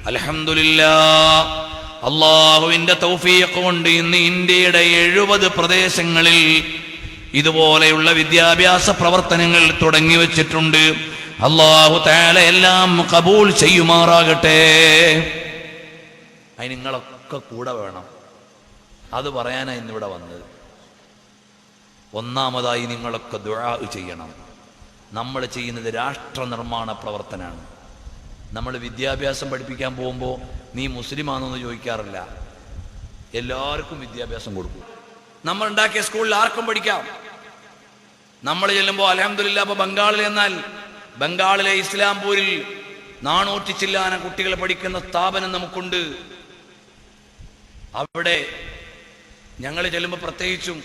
അൽഹംദുലില്ലാഹ്, അല്ലാഹുവിന്റെ തൗഫീഖ് കൊണ്ട് ഇന്ന് ഇന്ത്യയുടെ 70 പ്രദേശങ്ങളിൽ ഇതുപോലെയുള്ള വിദ്യാഭ്യാസ പ്രവർത്തനങ്ങൾ തുടങ്ങി വെച്ചിട്ടുണ്ട്. അല്ലാഹു തആല എല്ലാം ഖബൂൽ ചെയ്യുമാറാകട്ടെ. അതിന് നിങ്ങളൊക്കെ കൂടെ വേണം. അത് പറയാനാണ് ഇന്നിവിടെ വന്നത്. ഒന്നാമതായി നിങ്ങളൊക്കെ ദുആ ചെയ്യണം. നമ്മൾ ചെയ്യുന്നത് രാഷ്ട്ര നിർമ്മാണ പ്രവർത്തനമാണ്. നമ്മൾ വിദ്യാഭ്യാസം പഠിപ്പിക്കാൻ പോകുമ്പോൾ നീ മുസ്ലിമാണെന്ന് ചോദിക്കാറില്ല. എല്ലാവർക്കും വിദ്യാഭ്യാസം കൊടുക്കും. നമ്മൾ ഉണ്ടാക്കിയ സ്കൂളിൽ ആർക്കും പഠിക്കാം. നമ്മൾ ചെല്ലുമ്പോൾ അൽഹംദുലില്ലാഹ്, ഇപ്പോൾ ബംഗാളിൽ എന്നാൽ ബംഗാളിലെ ഇസ്ലാംപൂരിൽ 400 ചില്ലാനം കുട്ടികൾ പഠിക്കുന്ന സ്ഥാപനം നമുക്കുണ്ട്. അവിടെ ഞങ്ങൾ ചെല്ലുമ്പോൾ പ്രത്യേകിച്ചും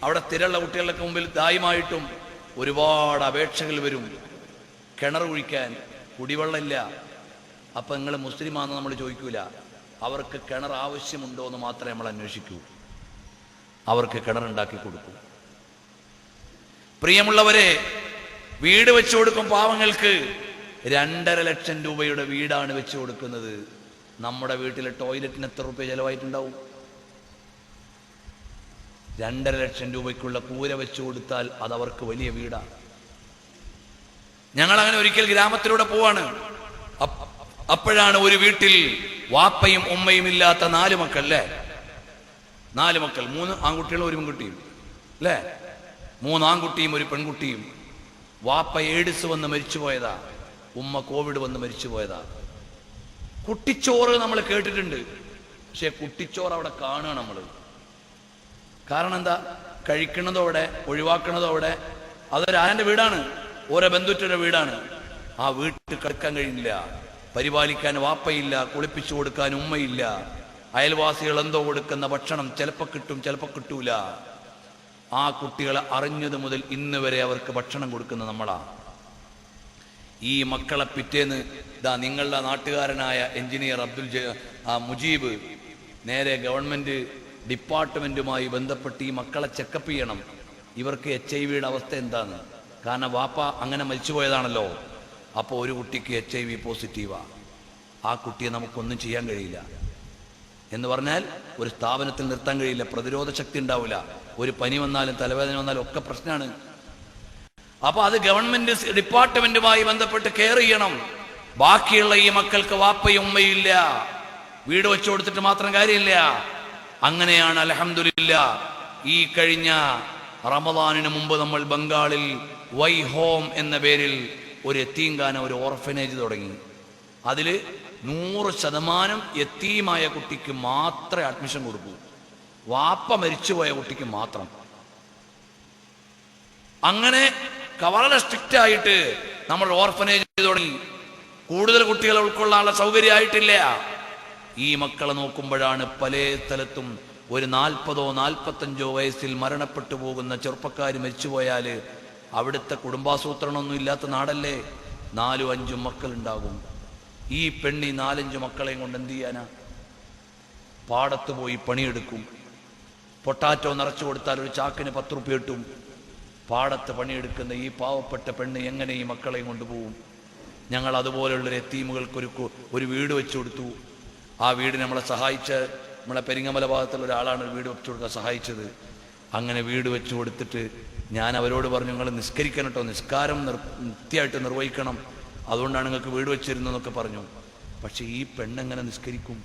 അവിടെ സ്ഥിരമുള്ള കുട്ടികളുടെ മുമ്പിൽ ദായമായിട്ടും ഒരുപാട് അപേക്ഷകൾ വരും. കിണർ കുഴിക്കാൻ കുടിവെള്ളമില്ല. അപ്പം നിങ്ങൾ മുസ്ലിമാണെന്ന് നമ്മൾ ചോദിക്കൂല. അവർക്ക് കിണർ ആവശ്യമുണ്ടോ എന്ന് മാത്രമേ നമ്മൾ അന്വേഷിക്കൂ. അവർക്ക് കിണറുണ്ടാക്കി കൊടുക്കും. പ്രിയമുള്ളവരെ, വീട് വെച്ചു കൊടുക്കും പാവങ്ങൾക്ക്. 2.5 ലക്ഷം രൂപയുടെ വീടാണ് വെച്ചു കൊടുക്കുന്നത്. നമ്മുടെ വീട്ടിലെ ടോയ്ലറ്റിന് എത്ര രൂപ ചെലവായിട്ടുണ്ടാവും? 2.5 ലക്ഷം രൂപയ്ക്കുള്ള കൂര വെച്ചു കൊടുത്താൽ അതവർക്ക് വലിയ വീടാണ്. ഞങ്ങളങ്ങനെ ഒരിക്കൽ ഗ്രാമത്തിലൂടെ പോവാണ്. അപ്പോഴാണ് ഒരു വീട്ടിൽ വാപ്പയും ഉമ്മയും ഇല്ലാത്ത 4 മക്കൾ, അല്ലേ? 4 മക്കൾ, 3 ആൺകുട്ടികളും 1 പെൺകുട്ടിയും, അല്ലേ? 3 ആൺകുട്ടിയും 1 പെൺകുട്ടിയും. വാപ്പ എയ്ഡ്സ് വന്ന് മരിച്ചുപോയതാ, ഉമ്മ കോവിഡ് വന്ന് മരിച്ചുപോയതാ. കുട്ടിച്ചോറ് നമ്മൾ കേട്ടിട്ടുണ്ട്, പക്ഷെ കുട്ടിച്ചോറ് അവിടെ കാണുക നമ്മൾ. കാരണം എന്താ? കഴിക്കണതോടെ ഒഴിവാക്കണതോടെ അതൊരാൻ്റെ വീടാണ്, ഓരോ ബന്ധുറ്റരുടെ വീടാണ്. ആ വീട്ടിൽ കിടക്കാൻ കഴിയില്ല, പരിപാലിക്കാൻ വാപ്പയില്ല, കുളിപ്പിച്ചു കൊടുക്കാൻ ഉമ്മയില്ല. അയൽവാസികൾ എന്തോ കൊടുക്കുന്ന ഭക്ഷണം ചിലപ്പോൾ കിട്ടും, ചിലപ്പോൾ കിട്ടൂല. ആ കുട്ടികളെ അറിഞ്ഞത് മുതൽ ഇന്ന് വരെ അവർക്ക് ഭക്ഷണം കൊടുക്കുന്ന നമ്മളാ. ഈ മക്കളെ പിറ്റേന്ന് നിങ്ങളുടെ നാട്ടുകാരനായ എഞ്ചിനീയർ മുജീബ് നേരെ ഗവൺമെന്റ് ഡിപ്പാർട്ട്മെന്റുമായി ബന്ധപ്പെട്ട് ഈ മക്കളെ ചെക്കപ്പ് ചെയ്യണം. ഇവർക്ക് HIV അവസ്ഥ എന്താന്ന്. കാരണം വാപ്പ അങ്ങനെ മരിച്ചുപോയതാണല്ലോ. അപ്പോൾ ഒരു കുട്ടിക്ക് HIV പോസിറ്റീവാ. ആ കുട്ടിയെ നമുക്കൊന്നും ചെയ്യാൻ കഴിയില്ല. എന്ന് പറഞ്ഞാൽ ഒരു സ്ഥാപനത്തിൽ നിർത്താൻ കഴിയില്ല, പ്രതിരോധ ശക്തി ഉണ്ടാവില്ല. ഒരു പനി വന്നാലും തലവേദന വന്നാലും ഒക്കെ പ്രശ്നമാണ്. അപ്പൊ അത് ഗവൺമെന്റ് ഡിപ്പാർട്ട്മെന്റുമായി ബന്ധപ്പെട്ട് കെയർ ചെയ്യണം. ബാക്കിയുള്ള ഈ മക്കൾക്ക് വാപ്പയും ഉമ്മയും ഇല്ല, വീട് വെച്ചു കൊടുത്തിട്ട് മാത്രം കാര്യമില്ല. അങ്ങനെയാണ് അൽഹംദുലില്ലാഹ് ഈ കഴിഞ്ഞ റമദാനിന് മുമ്പ് നമ്മൾ ബംഗാളിൽ വൈ ഹോം എന്ന പേരിൽ ഒരു യത്തീംഖാന, ഒരു ഓർഫനേജ് തുടങ്ങി. അതിൽ 100% യത്തീമായ കുട്ടിക്ക് മാത്രമേ അഡ്മിഷൻ കൊടുക്കൂ. വാപ്പ മരിച്ചുപോയ കുട്ടിക്ക് മാത്രം. അങ്ങനെ വളരെ സ്ട്രിക്റ്റ് ആയിട്ട് നമ്മൾ ഓർഫനേജ് തുടങ്ങി. കൂടുതൽ കുട്ടികളെ ഉൾക്കൊള്ളാനുള്ള സൗകര്യമായിട്ടില്ല. ഈ മക്കളെ നോക്കുമ്പോഴാണ് പല സ്ഥലത്തും ഒരു 40ഓ 45ഓ വയസ്സിൽ മരണപ്പെട്ടു പോകുന്ന ചെറുപ്പക്കാർ മരിച്ചുപോയാൽ അവിടുത്തെ കുടുംബാസൂത്രണമൊന്നും ഇല്ലാത്ത നാടല്ലേ, 4-5 മക്കളുണ്ടാകും. ഈ പെണ്ണി 4-5 മക്കളെയും കൊണ്ട് എന്ത് ചെയ്യാനാ? പാടത്ത് പോയി പണിയെടുക്കും. പൊട്ടാറ്റോ നിറച്ചു കൊടുത്താൽ ഒരു ചാക്കിന് 10 രൂപ കിട്ടും. പാടത്ത് പണിയെടുക്കുന്ന ഈ പാവപ്പെട്ട പെണ്ണ് എങ്ങനെ ഈ മക്കളെയും കൊണ്ടുപോകും? ഞങ്ങൾ അതുപോലെയുള്ള യത്തീമുകൾക്ക് ഒരു വീട് വെച്ചു കൊടുത്തു. ആ വീട് നമ്മളെ സഹായിച്ച നമ്മളെ പെരിങ്ങമല ഭാഗത്തുള്ള ഒരാളാണ് വീട് വെച്ചു കൊടുക്കാൻ സഹായിച്ചത്. അങ്ങനെ വീട് വെച്ചു കൊടുത്തിട്ട് ഞാൻ അവരോട് പറഞ്ഞു, നിങ്ങൾ നിസ്കരിക്കണം കേട്ടോ, നിസ്കാരം കൃത്യമായിട്ട് നിർവഹിക്കണം, അതുകൊണ്ടാണ് നിങ്ങൾക്ക് വീട് വെച്ചിരുന്നതെന്നൊക്കെ പറഞ്ഞു. പക്ഷെ ഈ പെണ്ണെങ്ങനെ നിസ്കരിക്കും?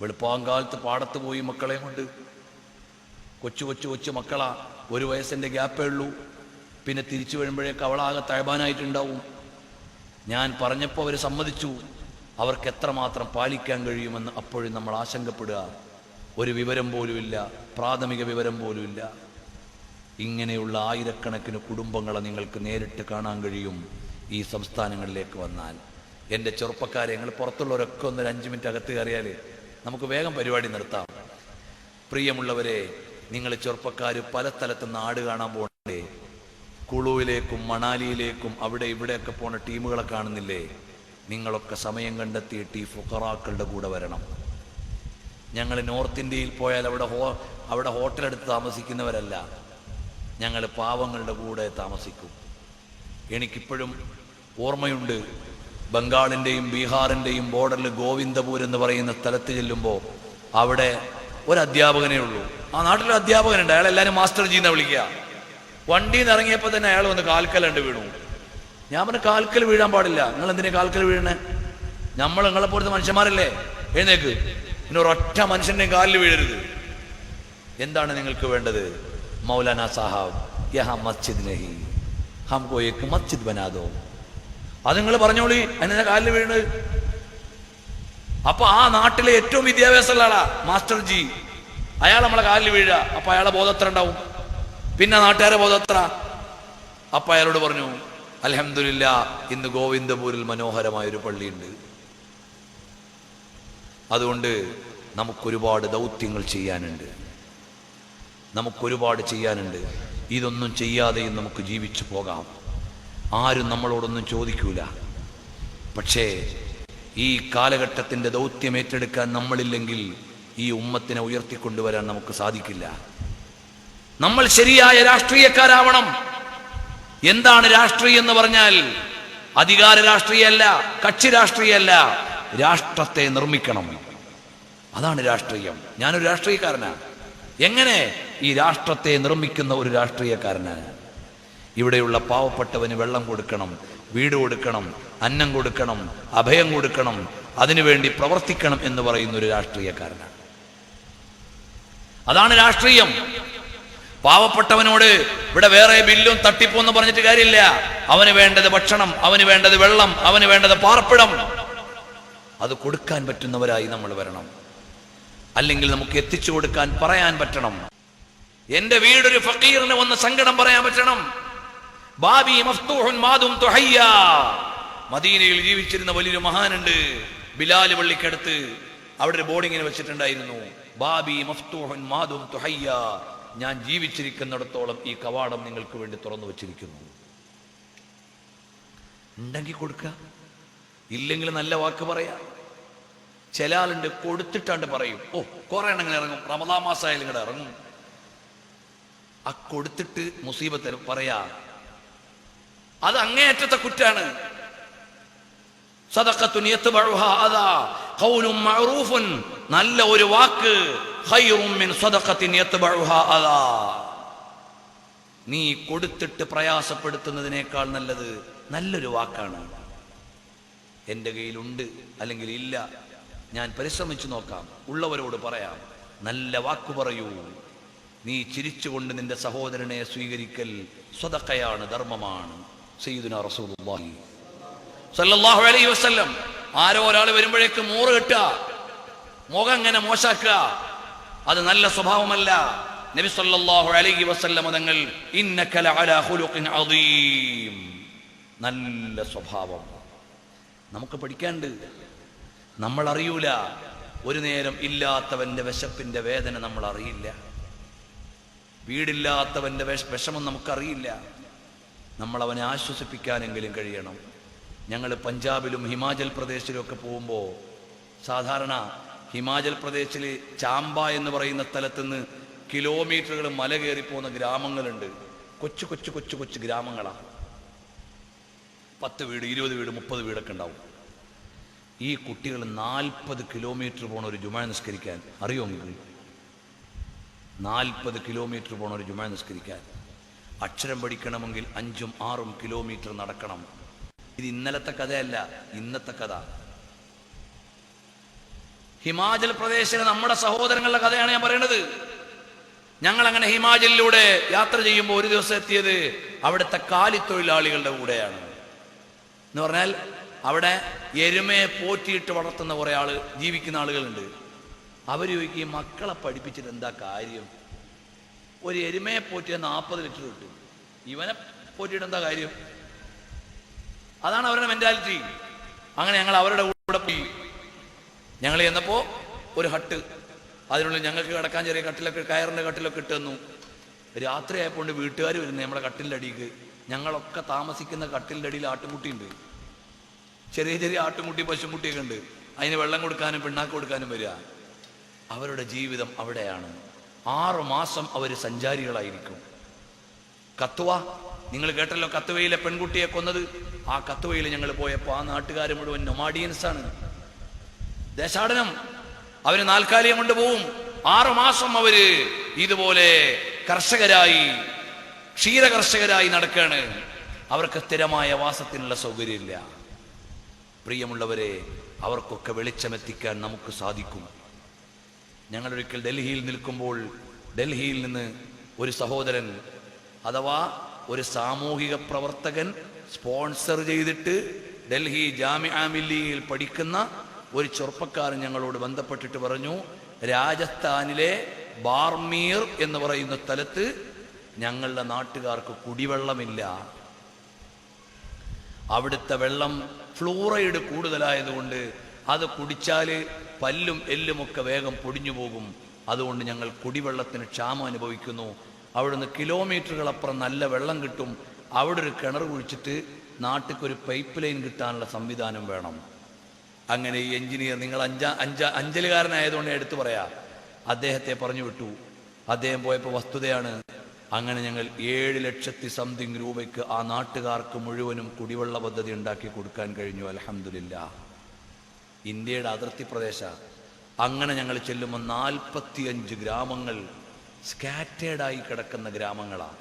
വെളുപ്പാങ്കാലത്ത് പാടത്ത് പോയി മക്കളെ കൊണ്ട്, കൊച്ചു മക്കളാ, 1 വയസ്സിൻ്റെ ഗ്യാപ്പേ ഉള്ളൂ. പിന്നെ തിരിച്ചു വരുമ്പോഴേക്ക് അവളാകെ തഴബാനായിട്ടുണ്ടാവും. ഞാൻ പറഞ്ഞപ്പോൾ അവർ സമ്മതിച്ചു. അവർക്ക് എത്രമാത്രം പാലിക്കാൻ കഴിയുമെന്ന് അപ്പോഴും നമ്മൾ ആശങ്കപ്പെടുക. ഒരു വിവരം പോലുമില്ല, പ്രാഥമിക വിവരം പോലുമില്ല. ഇങ്ങനെയുള്ള ആയിരക്കണക്കിന് കുടുംബങ്ങളെ നിങ്ങൾക്ക് നേരിട്ട് കാണാൻ കഴിയും ഈ സംസ്ഥാനങ്ങളിലേക്ക് വന്നാൽ. എൻ്റെ ചെറുപ്പക്കാരെ, നിങ്ങൾ പുറത്തുള്ളവരൊക്കെ ഒന്ന് 5 മിനിറ്റ് അകത്ത് കയറിയാൽ നമുക്ക് വേഗം പരിപാടി നിർത്താം. പ്രിയമുള്ളവരെ, നിങ്ങൾ ചെറുപ്പക്കാർ പല സ്ഥലത്തും നാട് കാണാൻ പോകണ്ടേ? കുളുവിലേക്കും മണാലിയിലേക്കും അവിടെ ഇവിടെയൊക്കെ പോണ ടീമുകളെ കാണുന്നില്ലേ? നിങ്ങളൊക്കെ സമയം കണ്ടെത്തിയിട്ട് ഈ ഫുഖറാക്കളുടെ കൂടെ വരണം. ഞങ്ങൾ നോർത്ത് ഇന്ത്യയിൽ പോയാൽ അവിടെ ഹോട്ടലെടുത്ത് താമസിക്കുന്നവരല്ല, ഞങ്ങൾ പാവങ്ങളുടെ കൂടെ താമസിക്കും. എനിക്കിപ്പോഴും ഓർമ്മയുണ്ട്, ബംഗാളിൻ്റെയും ബീഹാറിൻ്റെയും ബോർഡറിൽ ഗോവിന്ദപൂർ എന്ന് പറയുന്ന സ്ഥലത്ത് ചെല്ലുമ്പോൾ അവിടെ ഒരു അധ്യാപകനേ ഉള്ളൂ. ആ നാട്ടിലൊരു അധ്യാപകനുണ്ട്. അയാൾ എല്ലാവരും മാസ്റ്റർ ജി എന്നാ വിളിക്കുക. വണ്ടിയിൽ നിന്ന് ഇറങ്ങിയപ്പോൾ തന്നെ അയാൾ വന്ന് കാൽക്കലുണ്ട് വീണു. ഞാൻ പറഞ്ഞു, കാൽക്കൽ വീഴാൻ പാടില്ല. നിങ്ങൾ എന്തിനാ കാൽക്കൽ വീഴണേ? നമ്മൾ നിങ്ങളെപ്പോലത്തെ മനുഷ്യന്മാരല്ലേ, എഴുന്നേക്ക്. പിന്നെ ഒരൊറ്റ മനുഷ്യന്റെ കാലിൽ വീഴരുത്. എന്താണ് നിങ്ങൾക്ക് വേണ്ടത്? മൗലാന സാഹബ് യഹാ മസ്ജിദ് നഹി ഹംകോ ഏക് മസ്ജിദ് ബനാ ദോ. അത് നിങ്ങൾ പറഞ്ഞോളി, അതിനെ കാലിൽ വീണ്. അപ്പൊ ആ നാട്ടിലെ ഏറ്റവും വിദ്യാഭ്യാസമുള്ള ആളാ മാസ്റ്റർ ജി. അയാൾ നമ്മളെ കാലിൽ വീഴുക. അപ്പൊ അയാളെ ബോധത്ര ഉണ്ടാവും. പിന്നെ നാട്ടുകാരെ ബോധത്ര. അപ്പൊ അയാളോട് പറഞ്ഞു, അൽഹംദുലില്ലാ, ഇന്ന് ഗോവിന്ദപൂരിൽ മനോഹരമായൊരു പള്ളിയുണ്ട്. അതുകൊണ്ട് നമുക്കൊരുപാട് ദൗത്യങ്ങൾ ചെയ്യാനുണ്ട്, നമുക്കൊരുപാട് ചെയ്യാനുണ്ട്. ഇതൊന്നും ചെയ്യാതെയും നമുക്ക് ജീവിച്ചു പോകാം. ആരും നമ്മളോടൊന്നും ചോദിക്കൂല. പക്ഷേ ഈ കാലഘട്ടത്തിൻ്റെ ദൗത്യം ഏറ്റെടുക്കാൻ നമ്മളില്ലെങ്കിൽ ഈ ഉമ്മത്തിനെ ഉയർത്തിക്കൊണ്ടുവരാൻ നമുക്ക് സാധിക്കില്ല. നമ്മൾ ശരിയായ രാഷ്ട്രീയക്കാരാവണം. എന്താണ് രാഷ്ട്രീയം എന്ന് പറഞ്ഞാൽ? അധികാര രാഷ്ട്രീയമല്ല, കക്ഷി രാഷ്ട്രീയമല്ല, രാഷ്ട്രത്തെ നിർമ്മിക്കണം. അതാണ് രാഷ്ട്രീയം. ഞാനൊരു രാഷ്ട്രീയക്കാരനാണ്. എങ്ങനെ? ഈ രാഷ്ട്രത്തെ നിർമ്മിക്കുന്ന ഒരു രാഷ്ട്രീയക്കാരനാണ്. ഇവിടെയുള്ള പാവപ്പെട്ടവന് വെള്ളം കൊടുക്കണം, വീട് കൊടുക്കണം, അന്നം കൊടുക്കണം, അഭയം കൊടുക്കണം, അതിനുവേണ്ടി പ്രവർത്തിക്കണം എന്ന് പറയുന്ന ഒരു രാഷ്ട്രീയക്കാരനാണ്. അതാണ് രാഷ്ട്രീയം. പാവപ്പെട്ടവനോട് ഇവിടെ വേറെ ബില്ലും തട്ടിപ്പൊന്നും പറഞ്ഞിട്ട് കാര്യമില്ല. അവന് വേണ്ടത് ഭക്ഷണം, അവന് വേണ്ടത് വെള്ളം, അവന് വേണ്ടത് പാർപ്പിടം. അത് കൊടുക്കാൻ പറ്റുന്നവരായി നമ്മൾ വരണം. അല്ലെങ്കിൽ നമുക്ക് എത്തിച്ചു കൊടുക്കാൻ പറയാൻ പറ്റണം. എന്റെ വീടൊരു ഫക്കീറിന് വന്ന് സങ്കടം പറയാൻ പറ്റണം. ബാബി മഫ്തൂഹുൻ മാദും തുഹയ്യ. മദീനയിൽ ജീവിച്ചിരുന്ന വലിയൊരു മഹാനുണ്ട്, ബിലാൽ പള്ളിക്കടുത്ത്. അവിടെ ഒരു ബോർഡിങ്ങിന് വെച്ചിട്ടുണ്ടായിരുന്നു, ബാബി മഫ്തൂഹുൻ മാദും തുഹയ്യ. ഞാൻ ജീവിച്ചിരിക്കുന്നിടത്തോളം ഈ കവാടം നിങ്ങൾക്ക് വേണ്ടി തുറന്നു വെച്ചിരിക്കുന്നു. ഉണ്ടെങ്കിൽ കൊടുക്കുക, ഇല്ലെങ്കിൽ നല്ല വാക്ക് പറയാ. ചില ആളുണ്ട് കൊടുത്തിട്ടാണ്ട് പറയും, ഓ കുറെ എണ്ണം ഇറങ്ങും, റമദാൻ മാസമായാലും ഇങ്ങടെ ഇറങ്ങും. ആ കൊടുത്തിട്ട് മുസീബത്ത് പറയാ, അത് അങ്ങേയറ്റത്തെ കുറ്റാണ്. സദഖത്തുൻ യത്ബഉഹാ അദാ ഖൗലുൻ മഅറൂഫുൻ. നല്ല ഒരു വാക്ക് ഖൈറുൻ മിൻ സദഖത്തിൻ യത്ബഉഹാ അദാ. നീ കൊടുത്തിട്ട് പ്രയാസപ്പെടുത്തുന്നതിനേക്കാൾ നല്ലത് നല്ലൊരു വാക്കാണ്. എൻ്റെ കയ്യിലുണ്ട് അല്ലെങ്കിൽ ഇല്ല, ഞാൻ പരിശ്രമിച്ചു നോക്കാം, ഉള്ളവരോട് പറയാം. നല്ല വാക്കു പറയൂ. നീ ചിരിച്ചുകൊണ്ട് നിന്റെ സഹോദരനെ സ്വീകരിക്കൽ സ്വതക്കയാണ്, ധർമ്മമാണ്. സയ്യിദുനാ റസൂലുള്ളാഹി സ്വല്ലല്ലാഹു അലൈഹി വസല്ലം. ആരോ ഒരാൾ വരുമ്പോഴേക്ക് മൂറ് കെട്ടുക, മുഖം ഇങ്ങനെ മോശാക്കുക, അത് നല്ല സ്വഭാവമല്ല. നബി സ്വല്ലല്ലാഹു അലൈഹി വസല്ലം തങ്ങൾ ഇന്നക ലഅലാ ഖുലുഖിൻ അദീം, നല്ല സ്വഭാവം നമുക്ക് പഠിക്കാനുണ്ട്. നമ്മൾ അറിയൂല, ഒരു നേരം ഇല്ലാത്തവന്റെ വിശപ്പിന്റെ വേദന നമ്മൾ അറിയില്ല, വീടില്ലാത്തവന്റെ വിഷമം നമുക്കറിയില്ല. നമ്മൾ അവനെ ആശ്വസിപ്പിക്കാനെങ്കിലും കഴിയണം. ഞങ്ങൾ പഞ്ചാബിലും ഹിമാചൽ പ്രദേശിലും ഒക്കെ പോകുമ്പോൾ സാധാരണ ഹിമാചൽ പ്രദേശിൽ ചാമ്പ എന്ന് പറയുന്ന സ്ഥലത്തുനിന്ന് കിലോമീറ്ററുകൾ മല കയറിപ്പോകുന്ന ഗ്രാമങ്ങളുണ്ട്. കൊച്ചു കൊച്ചു കൊച്ചു കൊച്ചു ഗ്രാമങ്ങളാണ്. 10 വീട്, 20 വീട്, 30 വീടൊക്കെ ഉണ്ടാവും. ഈ കുട്ടികൾ 40 കിലോമീറ്റർ പോണ ഒരു ജുമാ നിസ്കരിക്കാൻ അറിയോ നിങ്ങൾക്ക്? 40 കിലോമീറ്റർ പോണ ഒരു ജുമാ നിസ്കരിക്കാൻ. അക്ഷരം പഠിക്കണമെങ്കിൽ 5ഉം 6ഉം കിലോമീറ്റർ നടക്കണം. ഇത് ഇന്നലത്തെ കഥയല്ല, ഇന്നത്തെ കഥ. ഹിമാചൽ പ്രദേശിലെ നമ്മുടെ സഹോദരങ്ങളുടെ കഥയാണ് ഞാൻ പറയുന്നത്. ഞങ്ങൾ അങ്ങനെ ഹിമാചലിലൂടെ യാത്ര ചെയ്യുമ്പോൾ ഒരു ദിവസം എത്തിയത് അവിടുത്തെ കാലിത്തൊഴിലാളികളുടെ കൂടെയാണ്. എന്ന് പറഞ്ഞാൽ അവിടെ എരുമയെ പോറ്റിയിട്ട് വളർത്തുന്ന കുറെ ആള് ജീവിക്കുന്ന ആളുകളുണ്ട്. അവർ ചോദിക്കും, മക്കളെ പഠിപ്പിച്ചിട്ട് എന്താ കാര്യം? ഒരു എരുമയെ പോറ്റിയ 40 ലിറ്റർ കിട്ടും, ഇവനെ പോറ്റിയിട്ട് എന്താ കാര്യം? അതാണ് അവരുടെ മെന്റാലിറ്റി. അങ്ങനെ ഞങ്ങൾ അവരുടെ കൂടെ പോയി. ഞങ്ങൾ ചെന്നപ്പോ ഒരു ഹട്ട്, അതിനുള്ളിൽ ഞങ്ങൾക്ക് കിടക്കാൻ ചെറിയ കട്ടിലൊക്കെ, കയറിന്റെ കട്ടിലൊക്കെ ഇട്ട് തന്നു. രാത്രി ആയപ്പോണ്ട് വീട്ടുകാർ വരുന്നത് നമ്മുടെ കട്ടിലിൻ്റെ അടിക്ക്. ഞങ്ങളൊക്കെ താമസിക്കുന്ന കട്ടിലിൻ്റെ അടിയിൽ ആട്ടുംകുട്ടിയുണ്ട്, ചെറിയ ചെറിയ ആട്ടുംകുട്ടി, പശുക്കുട്ടിയൊക്കെ ഉണ്ട്. അതിന് വെള്ളം കൊടുക്കാനും പിണ്ണാക്ക് കൊടുക്കാനും വരിക. അവരുടെ ജീവിതം അവിടെയാണ്. 6 മാസം അവർ സഞ്ചാരികളായിരിക്കും. കത്വ നിങ്ങൾ കേട്ടല്ലോ കത്തുവയിലെ പെൺകുട്ടിയെ കൊന്നത്. ആ കത്തുവയിൽ ഞങ്ങൾ പോയപ്പോൾ ആ നാട്ടുകാർ മുഴുവൻ നൊമാഡിയൻസാണ്, ദേശാടനം. അവര് നാൽക്കാലിയം കൊണ്ടുപോകും. 6 മാസം അവര് ഇതുപോലെ കർഷകരായി, ക്ഷീരകർഷകരായി നടക്കാണ്. അവർക്ക് സ്ഥിരമായ വാസത്തിനുള്ള സൗകര്യമില്ല. പ്രിയമുള്ളവരെ, അവർക്കൊക്കെ വെളിച്ചമെത്തിക്കാൻ നമുക്ക് സാധിക്കും. ഞങ്ങളൊരിക്കൽ ഡൽഹിയിൽ നിൽക്കുമ്പോൾ ഡൽഹിയിൽ നിന്ന് ഒരു സഹോദരൻ അഥവാ ഒരു സാമൂഹിക പ്രവർത്തകൻ സ്പോൺസർ ചെയ്തിട്ട് ഡൽഹി ജാമിഅ മില്ലിയയിൽ പഠിക്കുന്ന ഒരു ചെറുപ്പക്കാരൻ ഞങ്ങളോട് ബന്ധപ്പെട്ടിട്ട് പറഞ്ഞു, രാജസ്ഥാനിലെ ബാർമീർ എന്ന് പറയുന്ന സ്ഥലത്ത് ഞങ്ങളുടെ നാട്ടുകാർക്ക് കുടിവെള്ളമില്ല. അവിടുത്തെ വെള്ളം ഫ്ലൂറൈഡ് കൂടുതലായതുകൊണ്ട് അത് കുടിച്ചാൽ പല്ലും എല്ലുമൊക്കെ വേഗം പൊടിഞ്ഞു പോകും. അതുകൊണ്ട് ഞങ്ങൾ കുടിവെള്ളത്തിന് ക്ഷാമം അനുഭവിക്കുന്നു. അവിടുന്ന് കിലോമീറ്ററുകളപ്പുറം നല്ല വെള്ളം കിട്ടും. അവിടെ ഒരു കിണർ കുഴിച്ചിട്ട് നാട്ടിക്കൊരു പൈപ്പ് ലൈൻ കിട്ടാനുള്ള സംവിധാനം വേണം. അങ്ങനെ ഈ എഞ്ചിനീയർ, നിങ്ങൾ അഞ്ചലുകാരനായതുകൊണ്ട് എടുത്തു പറയാം, അദ്ദേഹത്തെ പറഞ്ഞു വിട്ടു. അദ്ദേഹം പോയപ്പോൾ വസ്തുതയാണ്. അങ്ങനെ ഞങ്ങൾ 7 ലക്ഷത്തി സംതിങ് രൂപയ്ക്ക് ആ നാട്ടുകാർക്ക് മുഴുവനും കുടിവെള്ള പദ്ധതി ഉണ്ടാക്കി കൊടുക്കാൻ കഴിഞ്ഞു. അൽഹംദുലില്ലാഹ്. ഇന്ത്യയുടെ അതിർത്തി പ്രദേശ. അങ്ങനെ ഞങ്ങൾ ചെല്ലുമ്പോൾ 45 ഗ്രാമങ്ങൾ സ്കാറ്റേഡായി കിടക്കുന്ന ഗ്രാമങ്ങളാണ്.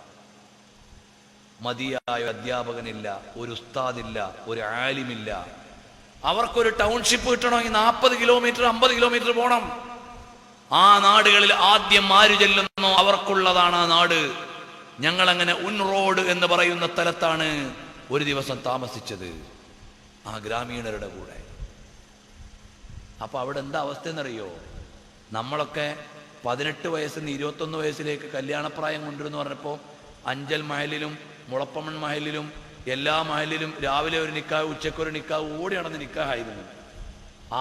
മതിയായ അധ്യാപകനില്ല, ഒരു ഉസ്താദില്ല, ഒരു ആലിമില്ല. അവർക്കൊരു ടൗൺഷിപ്പ് കിട്ടണമെങ്കിൽ 40 കിലോമീറ്റർ 50 കിലോമീറ്റർ പോകണം. ആ നാടുകളിൽ ആദ്യം ആര് ചെല്ലുന്നോ അവർക്കുള്ളതാണ് ആ നാട്. ഞങ്ങളങ്ങനെ ഉൻറോഡ് എന്ന് പറയുന്ന സ്ഥലത്താണ് ഒരു ദിവസം താമസിച്ചത്, ആ ഗ്രാമീണരുടെ കൂടെ. അപ്പൊ അവിടെ എന്താ അവസ്ഥ എന്നറിയോ? നമ്മളൊക്കെ 18 വയസ്സിൽ നിന്ന് 21 വയസ്സിലേക്ക് കല്യാണപ്രായം കൊണ്ടുവരുന്നു പറഞ്ഞപ്പോൾ അഞ്ചൽ മഹലിലും മുളപ്പമൺ മഹലിലും എല്ലാ മഹലിലും രാവിലെ ഒരു നിക്കാഹ്, ഉച്ചക്കൊരു നിക്കാഹ്, ഓടി നടന്ന് നിക്കാഹായിരുന്നു.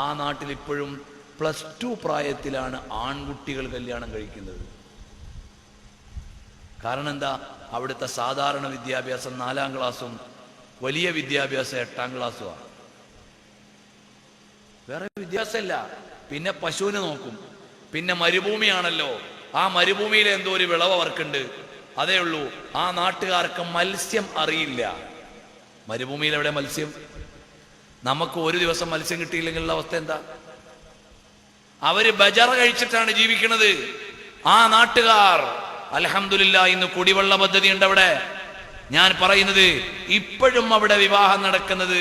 ആ നാട്ടിൽ ഇപ്പോഴും +2 പ്രായത്തിലാണ് ആൺകുട്ടികൾ കല്യാണം കഴിക്കുന്നത്. കാരണം എന്താ? അവിടുത്തെ സാധാരണ വിദ്യാഭ്യാസം 4-ാം ക്ലാസ്സും വലിയ വിദ്യാഭ്യാസം 8-ാം ക്ലാസ്സുമാണ്. വേറെ വിദ്യാഭ്യാസമില്ല. പിന്നെ പശുവിനെ നോക്കും. പിന്നെ മരുഭൂമിയാണല്ലോ, ആ മരുഭൂമിയിൽ എന്തോ ഒരു വിളവ് അവർക്കുണ്ട്, അതേ ഉള്ളൂ. ആ നാട്ടുകാർക്ക് മത്സ്യം അറിയില്ല. മരുഭൂമിയിൽ എവിടെ മത്സ്യം? നമുക്ക് ഒരു ദിവസം മത്സ്യം കിട്ടിയില്ലെങ്കിലുള്ള അവസ്ഥ എന്താ? അവര് ബജറ കഴിച്ചിട്ടാണ് ജീവിക്കുന്നത്. ആ നാട്ടുകാർ അൽഹംദുലില്ലാഹ് ഇന്ന് കുടിവെള്ള പദ്ധതി ഉണ്ട് അവിടെ. ഞാൻ പറയുന്നത് ഇപ്പോഴും അവിടെ വിവാഹം നടക്കുന്നത്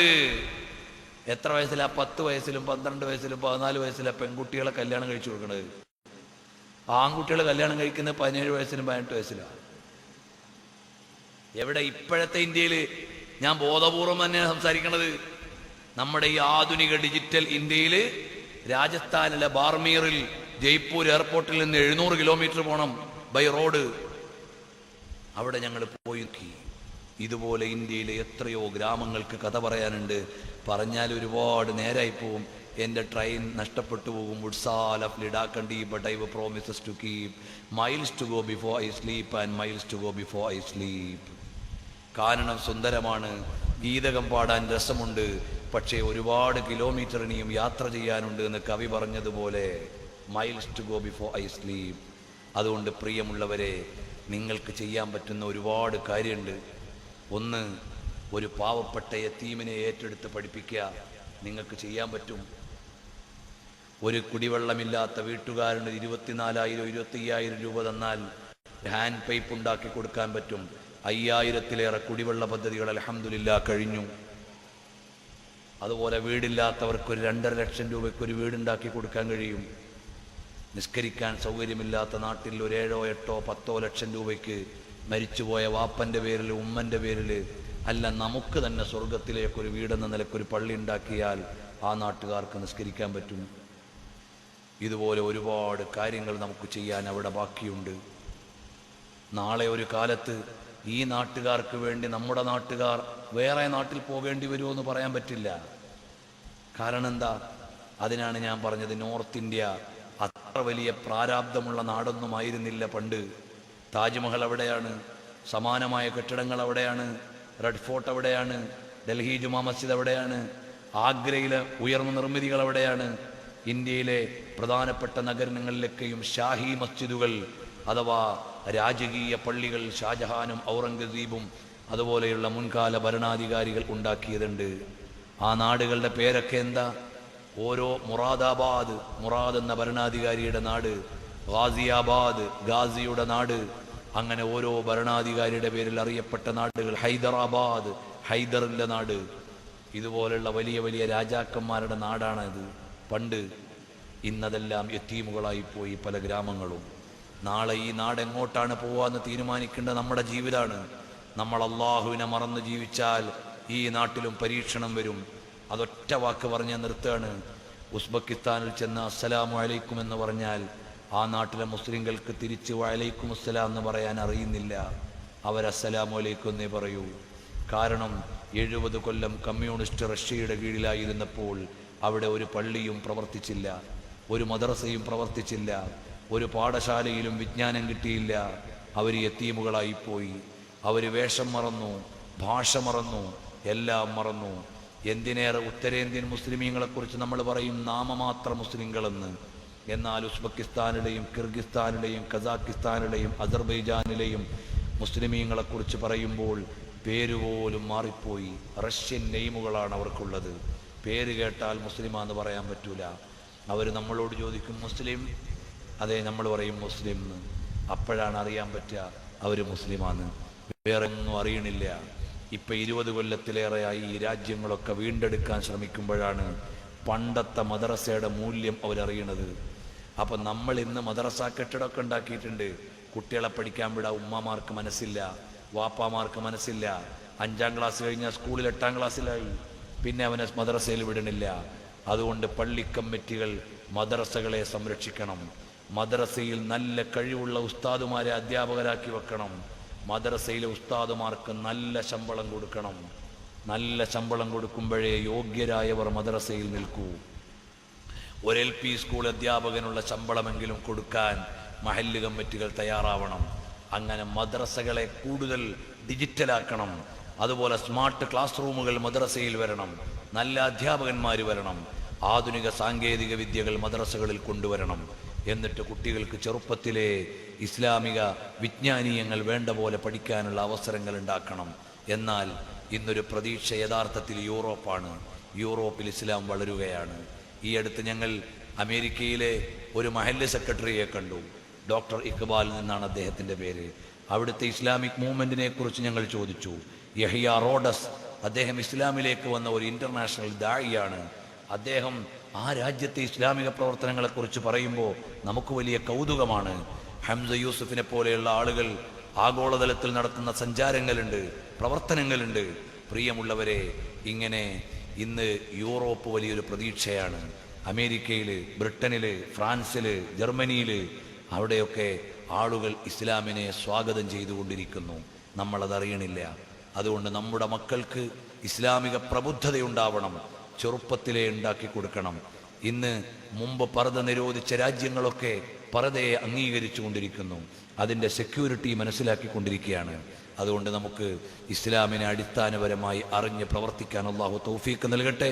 എത്ര വയസ്സിലാ? 10 വയസ്സിലും 12 വയസ്സിലും 14 വയസ്സിലെ പെൺകുട്ടികളെ കല്യാണം കഴിച്ചു കൊടുക്കുന്നത്. ആൺകുട്ടികളെ കല്യാണം കഴിക്കുന്നത് 17 വയസ്സിലും 18 വയസ്സിലാണ്. എവിടെ? ഇപ്പോഴത്തെ ഇന്ത്യയിൽ ഞാൻ ബോധപൂർവം തന്നെയാണ് സംസാരിക്കുന്നത്. നമ്മുടെ ഈ ആധുനിക ഡിജിറ്റൽ ഇന്ത്യയിൽ രാജസ്ഥാനിലെ ബാർമീറിൽ ജയ്പൂർ എയർപോർട്ടിൽ നിന്ന് 700 കിലോമീറ്റർ പോകണം ബൈ റോഡ്. അവിടെ ഞങ്ങൾ പോയി നോക്കി. ഇതുപോലെ ഇന്ത്യയിലെ എത്രയോ ഗ്രാമങ്ങൾക്ക് കഥ പറയാനുണ്ട്. പറഞ്ഞാൽ ഒരുപാട് നേരായി പോവും. എൻ്റെ ട്രെയിൻ നഷ്ടപ്പെട്ടു പോകും. വുഡ്സാൽ ഓഫ് ലിഡാക്കണ്ടി but I promises to keep miles to go before I sleep and miles to go before I sleep. കാരണം സുന്ദരമാണ്, ഗീതകം പാടാൻ രസമുണ്ട്, പക്ഷേ ഒരുപാട് കിലോമീറ്റർ ഇനിയും യാത്ര ചെയ്യാനുണ്ട് എന്ന് കവി പറഞ്ഞതുപോലെ miles to go before I sleep. അതുകൊണ്ട് പ്രിയമുള്ളവരെ, നിങ്ങൾക്ക് ചെയ്യാൻ പറ്റുന്ന ഒരുപാട് കാര്യമുണ്ട്. ഒന്ന്, ഒരു പാവപ്പെട്ട യതീമിനെ ഏറ്റെടുത്ത് പഠിപ്പിക്കുക. നിങ്ങൾക്ക് ചെയ്യാൻ പറ്റും. ഒരു കുടിവെള്ളമില്ലാത്ത വീട്ടുകാരന് 24,000-25,000 രൂപ തന്നാൽ ഹാൻഡ് പൈപ്പ് ഉണ്ടാക്കി കൊടുക്കാൻ പറ്റും. 5,000-ലേറെ കുടിവെള്ള പദ്ധതികൾ അൽഹംദുലില്ലാഹ് കഴിഞ്ഞു. അതുപോലെ വീടില്ലാത്തവർക്ക് ഒരു 2.5 ലക്ഷം രൂപയ്ക്ക് ഒരു വീടുണ്ടാക്കി കൊടുക്കാൻ കഴിയും. നിസ്കരിക്കാൻ സൗകര്യമില്ലാത്ത നാട്ടിൽ ഒരു 7, 8, 10 ലക്ഷം രൂപയ്ക്ക് മരിച്ചുപോയ വാപ്പൻ്റെ പേരിൽ, ഉമ്മൻ്റെ പേരിൽ, അല്ല നമുക്ക് തന്നെ സ്വർഗത്തിലേക്കൊരു വീടെന്ന നിലക്കൊരു പള്ളി ഉണ്ടാക്കിയാൽ ആ നാട്ടുകാർക്ക് നിസ്കരിക്കാൻ പറ്റും. ഇതുപോലെ ഒരുപാട് കാര്യങ്ങൾ നമുക്ക് ചെയ്യാൻ അവിടെ ബാക്കിയുണ്ട്. നാളെ ഒരു കാലത്ത് ഈ നാട്ടുകാർക്ക് വേണ്ടി നമ്മുടെ നാട്ടുകാർ വേറെ നാട്ടിൽ പോകേണ്ടി വരുമോ എന്ന് പറയാൻ പറ്റില്ല. കാരണം എന്താ? അതിനാണ് ഞാൻ പറഞ്ഞത്, നോർത്ത് ഇന്ത്യ അത്ര വലിയ പ്രാരാബ്ധമുള്ള നാടൊന്നും ആയിരുന്നില്ല പണ്ട്. താജ്മഹൽ അവിടെയാണ്, സമാനമായ കെട്ടിടങ്ങൾ അവിടെയാണ്, റെഡ് ഫോർട്ട് അവിടെയാണ്, ഡൽഹി ജുമാ മസ്ജിദ് അവിടെയാണ്, ആഗ്രയിലെ ഉയർന്ന നിർമ്മിതികൾ അവിടെയാണ്. ഇന്ത്യയിലെ പ്രധാനപ്പെട്ട നഗരങ്ങളിലൊക്കെയും ഷാഹി മസ്ജിദുകൾ അഥവാ രാജകീയ പള്ളികൾ ഷാജഹാനും ഔറംഗസീബും അതുപോലെയുള്ള മുൻകാല ഭരണാധികാരികൾ ഉണ്ടാക്കിയതുണ്ട്. ആ നാടുകളുടെ പേരൊക്കെ എന്താ? ഓരോ മുറാദാബാദ്, മുറാദ് എന്ന ഭരണാധികാരിയുടെ നാട്, ഗാസിയാബാദ്, ഗാസിയുടെ നാട്, അങ്ങനെ ഓരോ ഭരണാധികാരിയുടെ പേരിൽ അറിയപ്പെട്ട നാടുകൾ. ഹൈദരാബാദ്, ഹൈദറിൻ്റെ നാട്. ഇതുപോലുള്ള വലിയ വലിയ രാജാക്കന്മാരുടെ നാടാണിത് പണ്ട്. ഇന്നതെല്ലാം യത്തീമുകളായിപ്പോയി പല ഗ്രാമങ്ങളും. നാളെ ഈ നാട് എങ്ങോട്ടാണ് പോവാന്ന് തീരുമാനിക്കേണ്ടത് നമ്മുടെ ജീവിതമാണ്. നമ്മൾ അള്ളാഹുവിനെ മറന്ന് ജീവിച്ചാൽ ഈ നാട്ടിലും പരീക്ഷണം വരും. അതൊറ്റ വാക്ക് പറഞ്ഞ് നിർത്തുകയാണ്. ഉസ്ബെക്കിസ്ഥാനിൽ ചെന്ന് അസ്സലാമു അലൈക്കും എന്ന് പറഞ്ഞാൽ ആ നാട്ടിലെ മുസ്ലിങ്ങൾക്ക് തിരിച്ച് വഅലൈക്കും അസ്സലാം എന്ന് പറയാൻ അറിയുന്നില്ല. അവരസ്സലാമു അലൈക്കും എന്നേ പറയൂ. കാരണം 70 കൊല്ലം കമ്മ്യൂണിസ്റ്റ് റഷ്യയുടെ കീഴിലായിരുന്നപ്പോൾ അവിടെ ഒരു പള്ളിയും പ്രവർത്തിച്ചില്ല, ഒരു മദ്രസയും പ്രവർത്തിച്ചില്ല, ഒരു പാഠശാലയിലും വിജ്ഞാനം കിട്ടിയില്ല. അവർ യത്തീമുകളായിപ്പോയി. അവർ വേഷം മറന്നു, ഭാഷ മറന്നു, എല്ലാം മറന്നു. എന്തിനേറെ ഉത്തരേന്ത്യൻ മുസ്ലിമീങ്ങളെക്കുറിച്ച് നമ്മൾ പറയും നാമമാത്ര മുസ്ലിങ്ങളെന്ന്. എന്നാൽ ഉസ്ബെക്കിസ്ഥാനിലെയും കിർഗിസ്ഥാനിലെയും കസാക്കിസ്ഥാനിലെയും അസർബൈജാനിലെയും മുസ്ലിമീങ്ങളെക്കുറിച്ച് പറയുമ്പോൾ പേരുപോലും മാറിപ്പോയി. റഷ്യൻ നെയിമുകളാണ് അവർക്കുള്ളത്. പേര് കേട്ടാൽ മുസ്ലിമാന്ന് പറയാൻ പറ്റൂല. അവർ നമ്മളോട് ചോദിക്കും മുസ്ലിം, അതെ നമ്മൾ പറയും മുസ്ലിം എന്ന്. അപ്പോഴാണ് അറിയാൻ പറ്റുക അവർ മുസ്ലിമാന്ന്. വേറെ ഒന്നും അറിയണില്ല. ഇപ്പം 20 കൊല്ലത്തിലേറെയായി ഈ രാജ്യങ്ങളൊക്കെ വീണ്ടെടുക്കാൻ ശ്രമിക്കുമ്പോഴാണ് പണ്ടത്തെ മദ്രസയുടെ മൂല്യം അവരറിയണത്. അപ്പം നമ്മൾ ഇന്ന് മദ്രസ കെട്ടിടമൊക്കെ ഉണ്ടാക്കിയിട്ടുണ്ട്. കുട്ടികളെ പഠിക്കാൻ വിടാൻ ഉമ്മമാർക്ക് മനസ്സില്ല, വാപ്പാമാർക്ക് മനസ്സില്ല. 5ാം ക്ലാസ് കഴിഞ്ഞാൽ സ്കൂളിൽ 8ാം ക്ലാസ്സിലായി, പിന്നെ അവനെ മദ്രസയിൽ വിടണില്ല. അതുകൊണ്ട് പള്ളി കമ്മിറ്റികൾ മദ്രസകളെ സംരക്ഷിക്കണം. മദ്രസയിൽ നല്ല കഴിവുള്ള ഉസ്താദുമാരെ അധ്യാപകരാക്കി വെക്കണം. മദ്രസയിലെ ഉസ്താദുമാർക്ക് നല്ല ശമ്പളം കൊടുക്കണം. നല്ല ശമ്പളം കൊടുക്കുമ്പോഴേ യോഗ്യരായവർ മദ്രസയിൽ നിൽക്കൂ. ഒരു LP സ്കൂൾ അധ്യാപകനുള്ള ശമ്പളമെങ്കിലും കൊടുക്കാൻ മഹല്ല് കമ്മിറ്റികൾ തയ്യാറാവണം. അങ്ങനെ മദ്രസകളെ കൂടുതൽ ഡിജിറ്റലാക്കണം. അതുപോലെ സ്മാർട്ട് ക്ലാസ് റൂമുകൾ മദ്രസയിൽ വരണം. നല്ല അധ്യാപകന്മാർ വരണം. ആധുനിക സാങ്കേതിക വിദ്യകൾ മദ്രസകളിൽ കൊണ്ടുവരണം. എന്നിട്ട് കുട്ടികൾക്ക് ചെറുപ്പത്തിലെ ഇസ്ലാമിക വിജ്ഞാനീയങ്ങൾ വേണ്ട പോലെ പഠിക്കാനുള്ള അവസരങ്ങൾ ഉണ്ടാക്കണം. എന്നാൽ ഇന്നൊരു പ്രതീക്ഷ യഥാർത്ഥത്തിൽ യൂറോപ്പാണ്. യൂറോപ്പിൽ ഇസ്ലാം വളരുകയാണ്. ഈ അടുത്ത് ഞങ്ങൾ അമേരിക്കയിലെ ഒരു മഹല്ല് സെക്രട്ടറിയെ കണ്ടു. ഡോക്ടർ ഇക്ബാൽ നിന്നാണ് അദ്ദേഹത്തിൻ്റെ പേര്. അവിടുത്തെ ഇസ്ലാമിക് മൂവ്മെൻറ്റിനെ കുറിച്ച് ഞങ്ങൾ ചോദിച്ചു. യഹിയ റോഡസ്, അദ്ദേഹം ഇസ്ലാമിലേക്ക് വന്ന ഒരു ഇൻ്റർനാഷണൽ ദാഇയാണ്. അദ്ദേഹം ആ രാജ്യത്തെ ഇസ്ലാമിക പ്രവർത്തനങ്ങളെക്കുറിച്ച് പറയുമ്പോൾ നമുക്ക് വലിയ കൗതുകമാണ്. ഹംസ യൂസുഫിനെ പോലെയുള്ള ആളുകൾ ആഗോളതലത്തിൽ നടത്തുന്ന സഞ്ചാരങ്ങളുണ്ട്, പ്രവർത്തനങ്ങളുണ്ട്. പ്രിയമുള്ളവരെ, ഇങ്ങനെ ഇന്ന് യൂറോപ്പ് വലിയൊരു പ്രതീക്ഷയാണ്. അമേരിക്കയിൽ, ബ്രിട്ടനിൽ, ഫ്രാൻസിൽ, ജർമ്മനിയിൽ അവിടെയൊക്കെ ആളുകൾ ഇസ്ലാമിനെ സ്വാഗതം ചെയ്തുകൊണ്ടിരിക്കുന്നു. നമ്മളതറിയണില്ല. അതുകൊണ്ട് നമ്മുടെ മക്കൾക്ക് ഇസ്ലാമിക പ്രബുദ്ധതയുണ്ടാവണം. ചെറുപ്പത്തിലേ ഉണ്ടാക്കി കൊടുക്കണം. ഇന്ന് മുമ്പ് പർദ്ദ നിരോധിച്ച രാജ്യങ്ങളൊക്കെ പർദ്ദയെ അംഗീകരിച്ചു കൊണ്ടിരിക്കുന്നു. അതിൻ്റെ സെക്യൂരിറ്റി മനസ്സിലാക്കിക്കൊണ്ടിരിക്കുകയാണ്. അതുകൊണ്ട് നമുക്ക് ഇസ്ലാമിനെ അടിസ്ഥാനപരമായി അറിഞ്ഞ് പ്രവർത്തിക്കാൻ അല്ലാഹു തൗഫീഖ് നൽകട്ടെ.